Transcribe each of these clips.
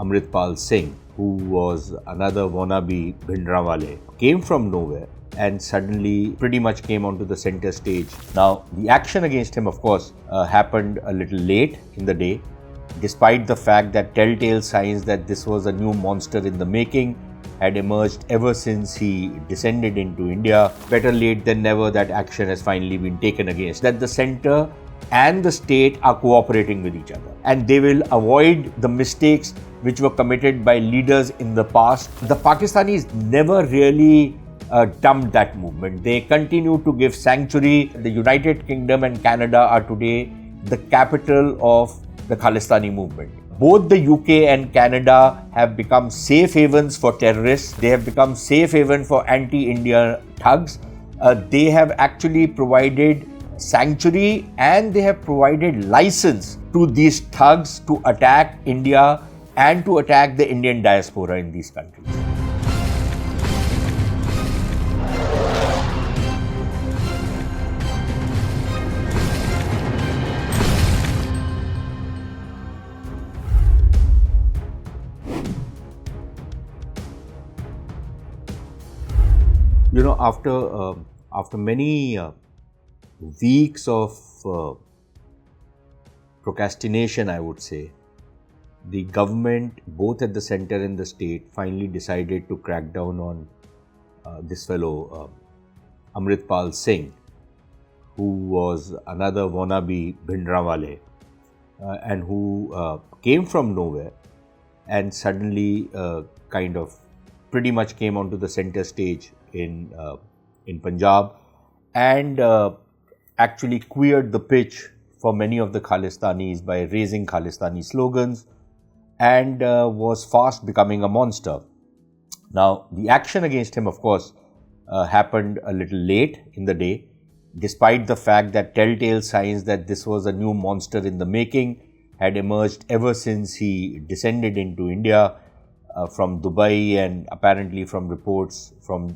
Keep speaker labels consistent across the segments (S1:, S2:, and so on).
S1: Amritpal Singh, who was another wannabe Bhindranwale, came from nowhere and suddenly pretty much came onto the center stage. Now, the action against him, of course, happened a little late in the day, despite the fact that telltale signs that this was a new monster in the making had emerged ever since he descended into India. Better late than never that action has finally been taken against. That the center and the state are cooperating with each other and they will avoid the mistakes which were committed by leaders in the past. The Pakistanis never really dumped that movement. They continue to give sanctuary. The United Kingdom and Canada are today the capital of the Khalistani movement. Both the UK and Canada have become safe havens for terrorists. They have become safe haven for anti-India thugs. They have actually provided sanctuary and they have provided license to these thugs to attack India and to attack the Indian diaspora in these countries. You know, after many weeks of procrastination, I would say, the government, both at the center and the state, finally decided to crack down on this fellow, Amritpal Singh, who was another wannabe Bhindranwale and who came from nowhere and suddenly kind of pretty much came onto the center stage in Punjab and actually queered the pitch for many of the Khalistanis by raising Khalistani slogans and was fast becoming a monster. Now, the action against him, of course, happened a little late in the day, despite the fact that telltale signs that this was a new monster in the making had emerged ever since he descended into India from Dubai and apparently from reports from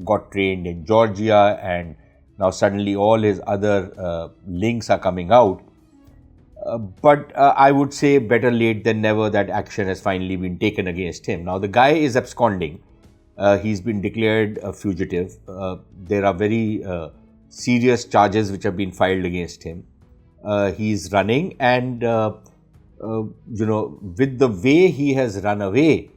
S1: got trained in Georgia, and now suddenly all his other links are coming out. But I would say better late than never that action has finally been taken against him. Now the guy is absconding. He's been declared a fugitive. There are very serious charges which have been filed against him. He's running and you know, with the way he has run away,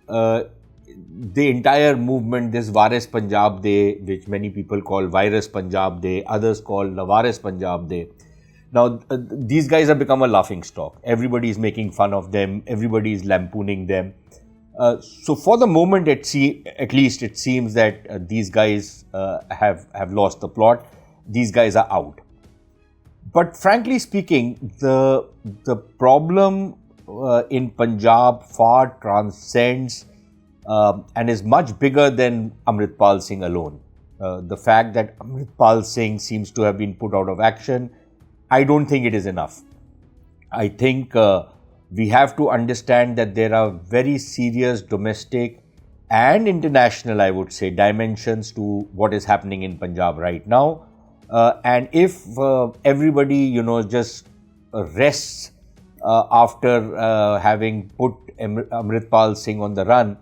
S1: the entire movement, this Waris Punjab Day, which many people call Virus Punjab Day, others call the Waris Punjab Day. Now, these guys have become a laughing stock. Everybody is making fun of them. Everybody is lampooning them. So for the moment, at least it seems that these guys have lost the plot. These guys are out. But frankly speaking, the problem in Punjab far transcends and is much bigger than Amritpal Singh alone. The fact that Amritpal Singh seems to have been put out of action, I don't think it is enough. I think we have to understand that there are very serious domestic and international, I would say, dimensions to what is happening in Punjab right now. And if everybody, you know, just rests after having put Amritpal Singh on the run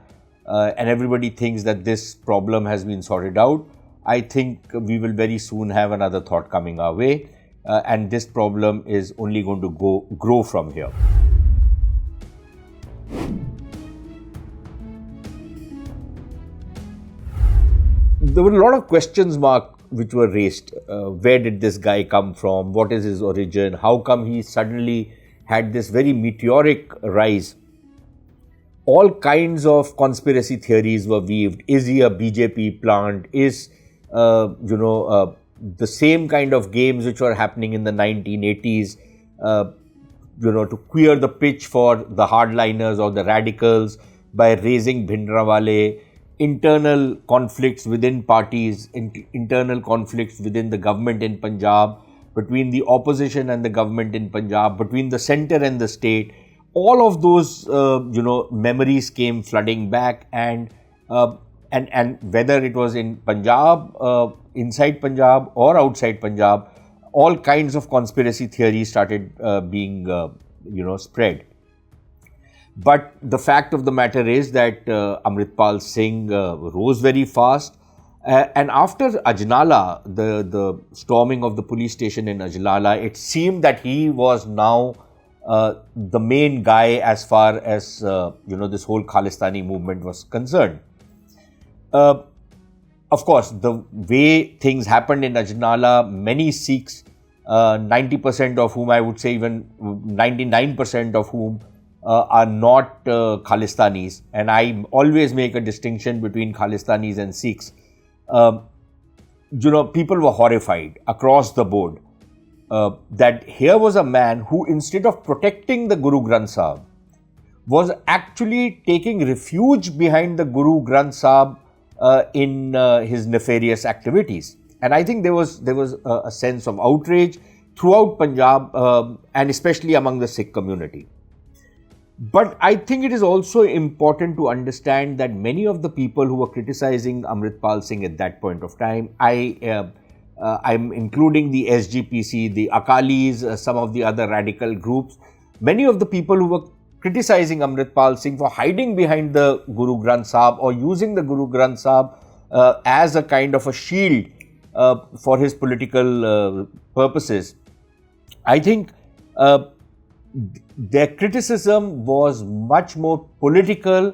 S1: and everybody thinks that this problem has been sorted out, I think we will very soon have another thought coming our way. And this problem is only going to grow from here. There were a lot of questions, Mark, which were raised. Where did this guy come from? What is his origin? How come he suddenly had this very meteoric rise? All kinds of conspiracy theories were weaved. Is he a BJP plant? Is, the same kind of games which were happening in the 1980s, to queer the pitch for the hardliners or the radicals by raising Bhindranwale, internal conflicts within parties, internal conflicts within the government in Punjab, between the opposition and the government in Punjab, between the center and the state. All of those, memories came flooding back, and whether it was in Punjab, inside Punjab or outside Punjab, all kinds of conspiracy theories started being, spread. But the fact of the matter is that Amritpal Singh rose very fast. And after Ajnala, the storming of the police station in Ajnala, it seemed that he was now the main guy as far as this whole Khalistani movement was concerned. Of course, the way things happened in Ajnala, many Sikhs, 90% of whom, I would say even 99% of whom are not Khalistanis, and I always make a distinction between Khalistanis and Sikhs. People were horrified across the board that here was a man who, instead of protecting the Guru Granth Sahib, was actually taking refuge behind the Guru Granth Sahib in his nefarious activities. And I think there was a sense of outrage throughout Punjab and especially among the Sikh community. But I think it is also important to understand that many of the people who were criticizing Amritpal Singh at that point of time, I'm including the SGPC, the Akalis, some of the other radical groups, many of the people who were criticizing Amritpal Singh for hiding behind the Guru Granth Sahib or using the Guru Granth Sahib as a kind of a shield for his political purposes. I think their criticism was much more political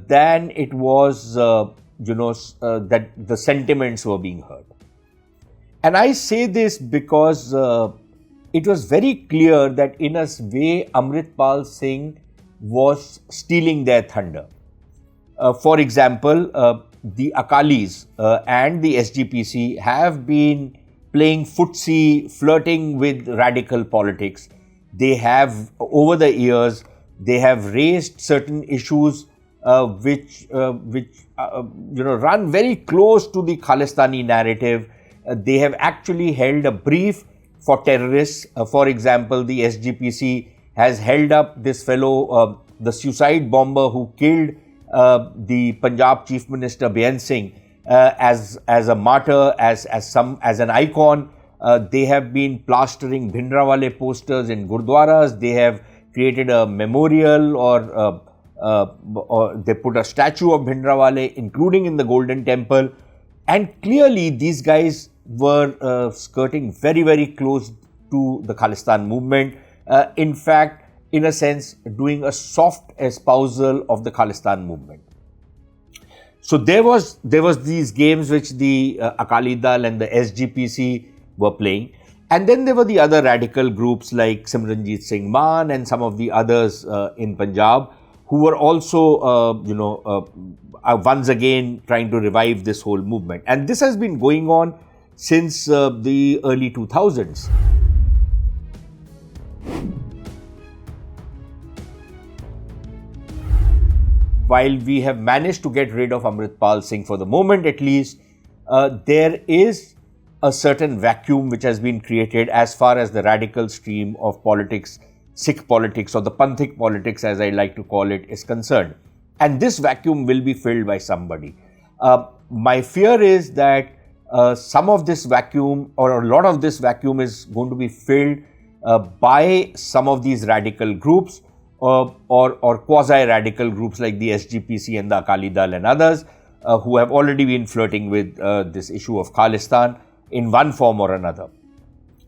S1: than it was, that the sentiments were being heard. And I say this because it was very clear that in a way Amritpal Singh was stealing their thunder. For example, the Akalis and the SGPC have been playing footsie, flirting with radical politics. They have, over the years, they have raised certain issues which run very close to the Khalistani narrative. They have actually held a brief for terrorists. For example, the SGPC has held up this fellow, the suicide bomber who killed the Punjab Chief Minister Beant Singh, as a martyr, as an icon. They have been plastering Bhindranwale posters in Gurdwaras. They have created a memorial or they put a statue of Bhindranwale, including in the Golden Temple. And clearly, these guys were skirting very, very close to the Khalistan movement. In fact, in a sense, doing a soft espousal of the Khalistan movement. So there was these games which the Akali Dal and the SGPC were playing. And then there were the other radical groups like Simranjit Singh Mann and some of the others in Punjab who were also, once again trying to revive this whole movement. And this has been going on since the early 2000s. While we have managed to get rid of Amritpal Singh for the moment at least, there is a certain vacuum which has been created as far as the radical stream of politics, Sikh politics or the Panthik politics as I like to call it, is concerned. And this vacuum will be filled by somebody. My fear is that some of this vacuum or a lot of this vacuum is going to be filled by some of these radical groups or quasi-radical groups like the SGPC and the Akali Dal and others who have already been flirting with this issue of Khalistan in one form or another.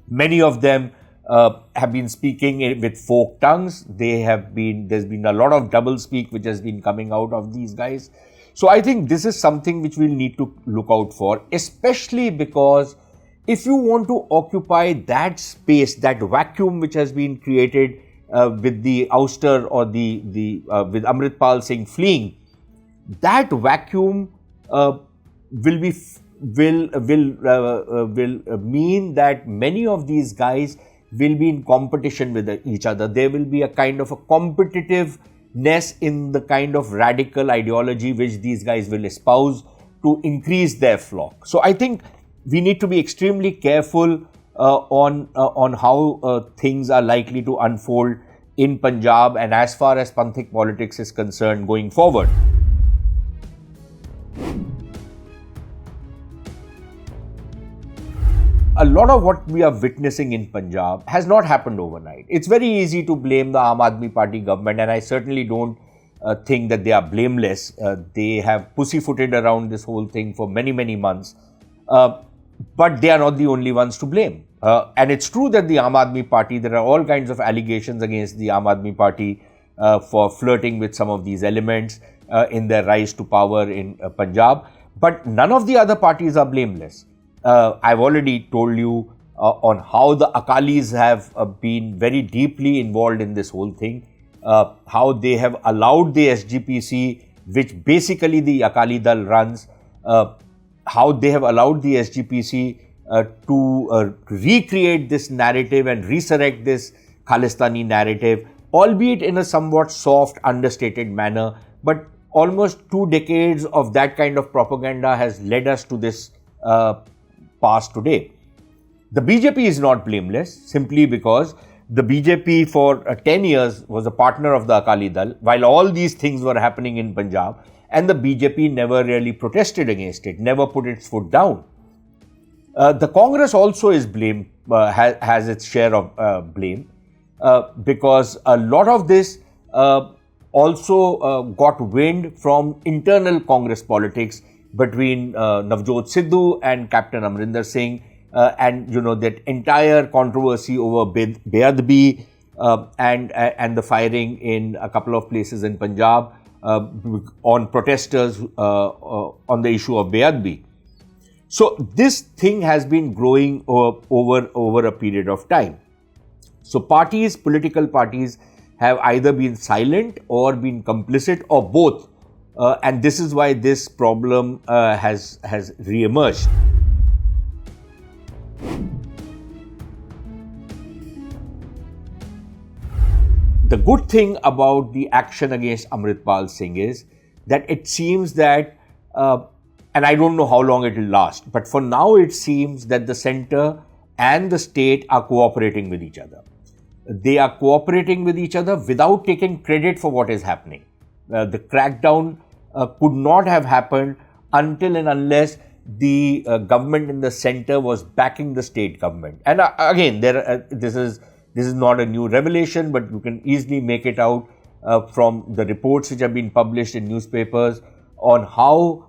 S1: Many of them have been speaking with folk tongues. There's been a lot of double speak which has been coming out of these guys. So I think this is something which we'll need to look out for, especially because if you want to occupy that space, that vacuum which has been created with the ouster or with Amritpal Singh fleeing, that vacuum will mean that many of these guys will be in competition with each other. There will be a kind of a competitiveness in the kind of radical ideology which these guys will espouse to increase their flock. So I think we need to be extremely careful on how things are likely to unfold in Punjab and as far as Panthik politics is concerned going forward. a lot of what we are witnessing in Punjab has not happened overnight. It's very easy to blame the Aam Aadmi Party government, and I certainly don't think that they are blameless. They have pussyfooted around this whole thing for many, many months. But they are not the only ones to blame. And it's true that the Aam Aadmi Party, there are all kinds of allegations against the Aam Aadmi Party for flirting with some of these elements in their rise to power in Punjab. But none of the other parties are blameless. I've already told you on how the Akalis have been very deeply involved in this whole thing, how they have allowed the SGPC, which basically the Akali Dal runs, how they have allowed the SGPC to recreate this narrative and resurrect this Khalistani narrative, albeit in a somewhat soft, understated manner. But almost 2 decades of that kind of propaganda has led us to this pass today. The BJP is not blameless simply because the BJP for 10 years was a partner of the Akali Dal while all these things were happening in Punjab, and the BJP never really protested against it, never put its foot down. The Congress also is blamed, has its share of blame because a lot of this also got wind from internal Congress politics between Navjot Sidhu and Captain Amrinder Singh, and that entire controversy over Beadbi and the firing in a couple of places in Punjab on protesters on the issue of Beadbi. So this thing has been growing over a period of time. So political parties have either been silent or been complicit or both. And this is why this problem has re-emerged. The good thing about the action against Amritpal Singh is that it seems that, and I don't know how long it will last, but for now it seems that the centre and the state are cooperating with each other. They are cooperating with each other without taking credit for what is happening. The crackdown could not have happened until and unless the government in the centre was backing the state government. And again, this is not a new revelation, but you can easily make it out from the reports which have been published in newspapers on how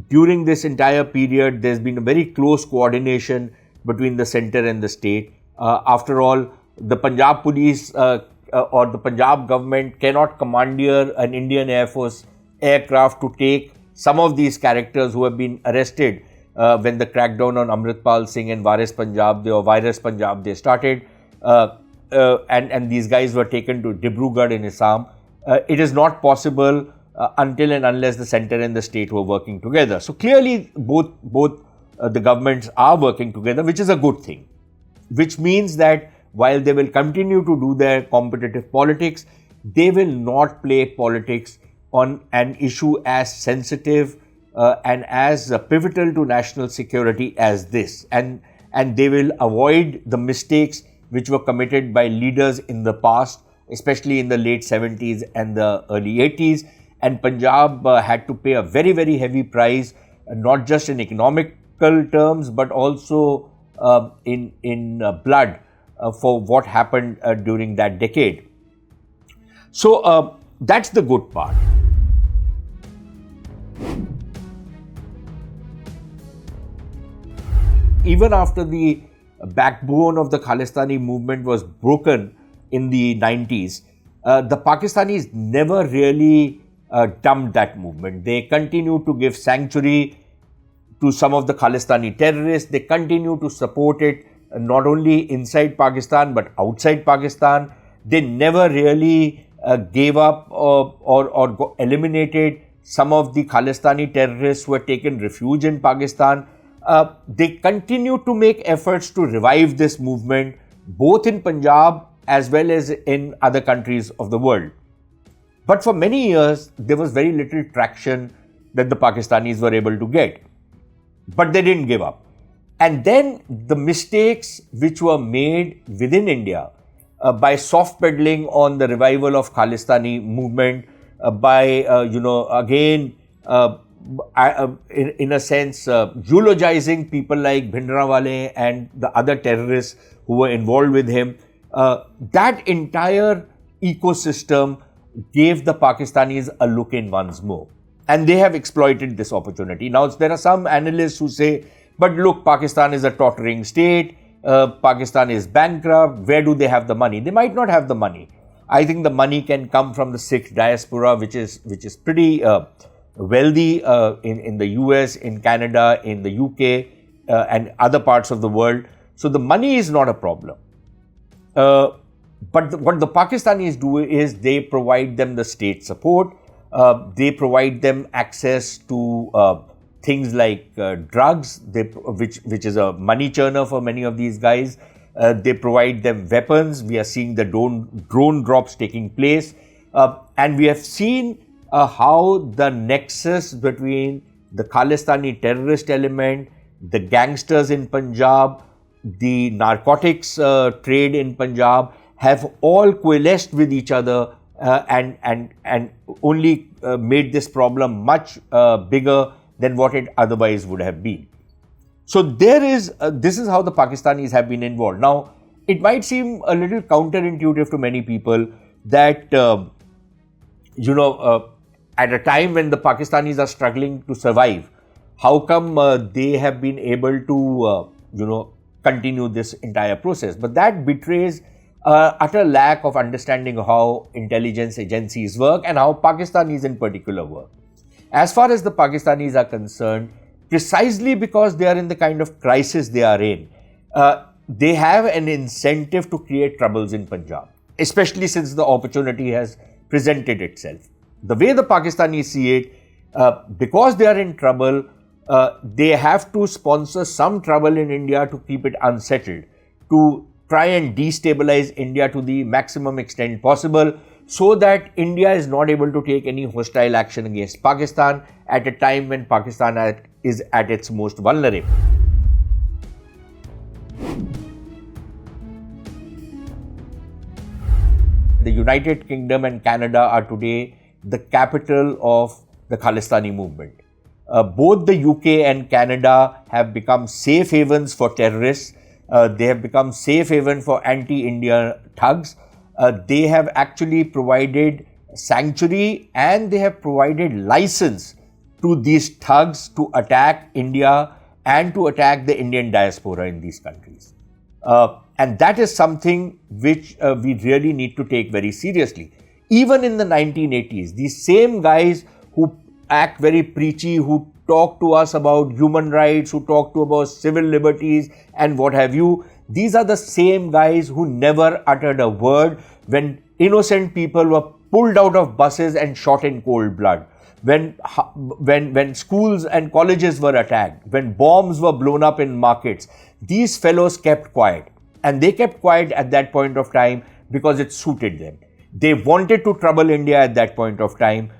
S1: during this entire period there's been a very close coordination between the centre and the state. After all, the Punjab police or the Punjab government cannot commandeer an Indian Air Force aircraft to take some of these characters who have been arrested when the crackdown on Amritpal Singh and Waris Punjab, or Virus Punjab, they started. And these guys were taken to Dibrugarh in Assam. It is not possible until and unless the centre and the state were working together. So clearly both the governments are working together, which is a good thing. Which means that while they will continue to do their competitive politics, they will not play politics on an issue as sensitive and as pivotal to national security as this. And they will avoid the mistakes which were committed by leaders in the past, especially in the late 70s and the early 80s. And Punjab had to pay a very, very heavy price, not just in economical terms, but also in blood for what happened during that decade. So that's the good part. Even after the backbone of the Khalistani movement was broken in the 90s, the Pakistanis never really dumped that movement. They continue to give sanctuary to some of the Khalistani terrorists. They continue to support it not only inside Pakistan but outside Pakistan. They never really gave up or eliminated some of the Khalistani terrorists who had taken refuge in Pakistan. They continue to make efforts to revive this movement both in Punjab as well as in other countries of the world. But for many years, there was very little traction that the Pakistanis were able to get. But they didn't give up. And then the mistakes which were made within India by soft pedaling on the revival of Khalistani movement, by, in a sense, eulogizing people like Bhindranwale and the other terrorists who were involved with him. That entire ecosystem gave the Pakistanis a look in once more. And they have exploited this opportunity. Now, there are some analysts who say, but look, Pakistan is a tottering state. Pakistan is bankrupt. Where do they have the money? They might not have the money. I think the money can come from the Sikh diaspora, which is pretty wealthy in the US, in Canada, in the UK, and other parts of the world. So the money is not a problem. But what the Pakistanis do is they provide them the state support. They provide them access to things like drugs, which is a money churner for many of these guys. They provide them weapons. We are seeing the drone drops taking place. And we have seen how the nexus between the Khalistani terrorist element, the gangsters in Punjab, the narcotics trade in Punjab have all coalesced with each other and only made this problem much bigger than what it otherwise would have been. So this is how the Pakistanis have been involved. Now, it might seem a little counterintuitive to many people that, at a time when the Pakistanis are struggling to survive, how come they have been able to, continue this entire process? But that betrays utter lack of understanding of how intelligence agencies work and how Pakistanis in particular work. As far as the Pakistanis are concerned, precisely because they are in the kind of crisis they are in, they have an incentive to create troubles in Punjab, especially since the opportunity has presented itself. The way the Pakistanis see it, because they are in trouble, they have to sponsor some trouble in India to keep it unsettled, to try and destabilize India to the maximum extent possible, so that India is not able to take any hostile action against Pakistan at a time when Pakistan is at its most vulnerable. The United Kingdom and Canada are today the capital of the Khalistani movement. Both the UK and Canada have become safe havens for terrorists. They have become safe haven for anti-India thugs. They have actually provided sanctuary and they have provided license to these thugs to attack India and to attack the Indian diaspora in these countries. And that is something which we really need to take very seriously. Even in the 1980s, these same guys who act very preachy, who talk to us about human rights, who talk to about civil liberties and what have you, these are the same guys who never uttered a word when innocent people were pulled out of buses and shot in cold blood, when schools and colleges were attacked, when bombs were blown up in markets. These fellows kept quiet, and they kept quiet at that point of time because it suited them. They wanted to trouble India at that point of time,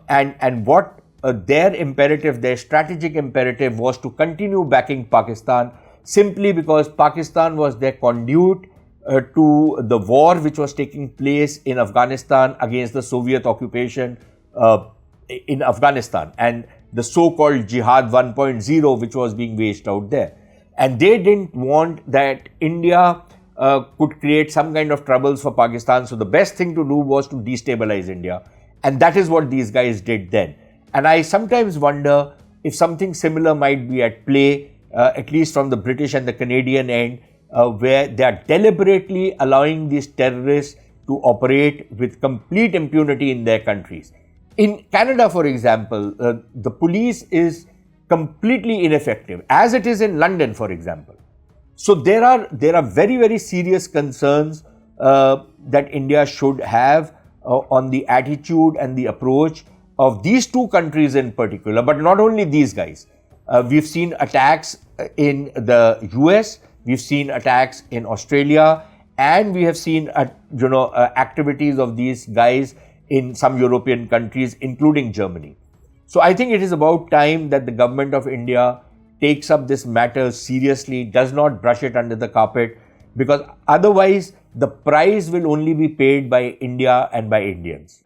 S1: and what their imperative, their strategic imperative was to continue backing Pakistan simply because Pakistan was their conduit to the war which was taking place in Afghanistan against the Soviet occupation in Afghanistan and the so-called Jihad 1.0 which was being waged out there. And they didn't want that India could create some kind of troubles for Pakistan. So the best thing to do was to destabilize India. And that is what these guys did then. And I sometimes wonder if something similar might be at play, at least from the British and the Canadian end, where they are deliberately allowing these terrorists to operate with complete impunity in their countries. In Canada, for example, the police is completely ineffective, as it is in London, for example. So there are very, very serious concerns that India should have on the attitude and the approach of these two countries in particular, but not only these guys. We've seen attacks in the US, we've seen attacks in Australia, and we have seen activities of these guys in some European countries, including Germany. So I think it is about time that the government of India takes up this matter seriously, does not brush it under the carpet, because otherwise the price will only be paid by India and by Indians.